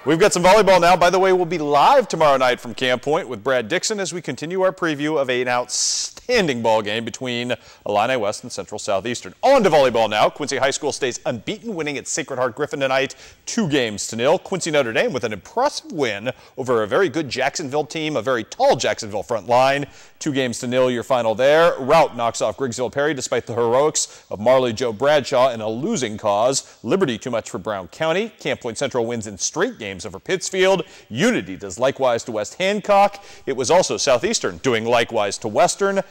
We've got some volleyball now. By the way, we'll be live tomorrow night from Camp Point with Brad Dixon as we continue our preview of an outstanding ball game between Illini West and Central Southeastern. On to volleyball now. Quincy High School stays unbeaten, winning at Sacred Heart Griffin tonight 2-0. Quincy Notre Dame with an impressive win over a very good Jacksonville team, a very tall Jacksonville front line. 2-0 your final there. Rout knocks off Griggsville Perry despite the heroics of Marley Joe Bradshaw in a losing cause. Liberty too much for Brown County. Camp Point Central wins in straight games over Pittsfield. Unity does likewise to West Hancock. It was also Southeastern doing likewise to Western.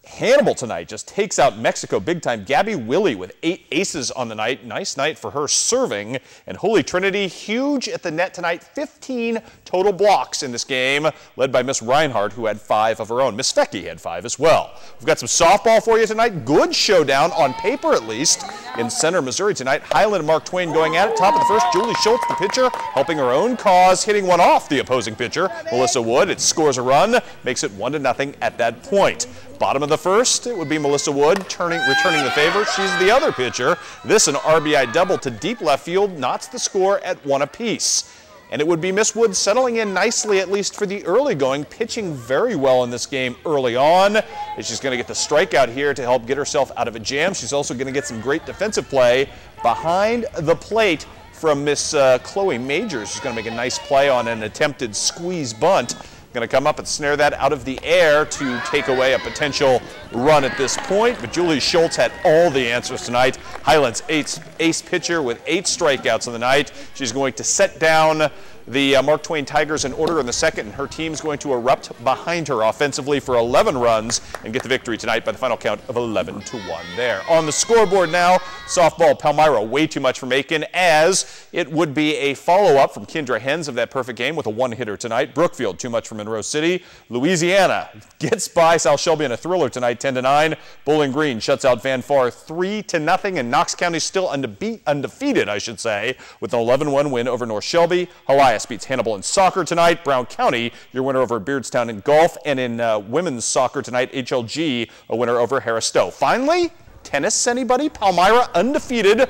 Hannibal tonight just takes out Mexico big time. Gabey Wiley with 8 aces on the night. Nice night for her serving. And Holy Trinity huge at the net tonight. 15 total blocks in this game, led by Miss Reinhardt, who had 5 of her own. Miss Fecky had 5 as well. We've got some softball for you tonight. Good showdown, on paper at least, in Center, Missouri tonight. Highland and Mark Twain going at it. Top of the first, Julie Schultz, the pitcher, helping her own cause, hitting one off the opposing pitcher, Melissa Wood. It scores a run, makes it 1-0 at that point. Bottom of the first, it would be Melissa Wood returning the favor. She's the other pitcher. This an RBI double to deep left field, knots the score at 1 apiece. And it would be Miss Wood settling in nicely, at least for the early going, pitching very well in this game early on. And she's going to get the strikeout here to help get herself out of a jam. She's also going to get some great defensive play behind the plate from Miss Chloe Majors, who's going to make a nice play on an attempted squeeze bunt. Going to come up and snare that out of the air to take away a potential run at this point. But Julie Schultz had all the answers tonight. Highland's ace pitcher with 8 strikeouts on the night. She's going to set down the Mark Twain Tigers in order in the second, and her team's going to erupt behind her offensively for 11 runs and get the victory tonight by the final count of 11-1 there. On the scoreboard now, softball Palmyra way too much for Macon, as it would be a follow-up from Kendra Hens of that perfect game with a 1-hitter tonight. Brookfield too much for Monroe City. Louisiana gets by South Shelby in a thriller tonight, 10-9. Bowling Green shuts out Van Far 3-0, and Knox County still undefeated, I should say, with an 11-1 win over North Shelby. Hawaii beats Hannibal in soccer tonight. Brown County, your winner over Beardstown in golf. And in women's soccer tonight, HLG, a winner over Harris Stowe. Finally, tennis, anybody? Palmyra undefeated.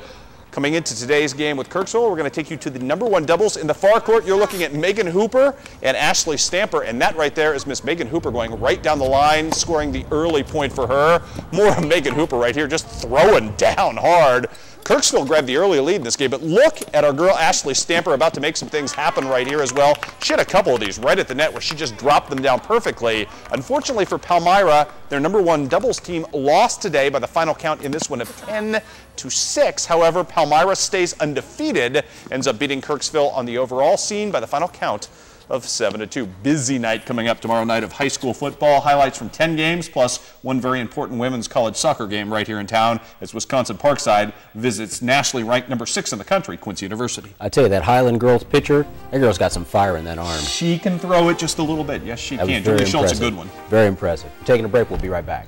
Coming into today's game with Kirksville, we're going to take you to the #1 doubles. In the far court, you're looking at Megan Hooper and Ashley Stamper, and that right there is Miss Megan Hooper going right down the line, scoring the early point for her. More of Megan Hooper right here, just throwing down hard. Kirksville grabbed the early lead in this game, but look at our girl Ashley Stamper about to make some things happen right here as well. She had a couple of these right at the net where she just dropped them down perfectly. Unfortunately for Palmyra, their #1 doubles team lost today by the final count in this one of 10-6. However, Palmyra stays undefeated, ends up beating Kirksville on the overall scene by the final count of 7-2. Busy night coming up tomorrow night of high school football. Highlights from 10 games plus one very important women's college soccer game right here in town as Wisconsin Parkside visits nationally ranked #6 in the country, Quincy University. I tell you, that Highland girls pitcher, that girl's got some fire in that arm. She can throw it just a little bit. Yes, she can. Julie Schultz, a good one. Very impressive. We're taking a break. We'll be right back.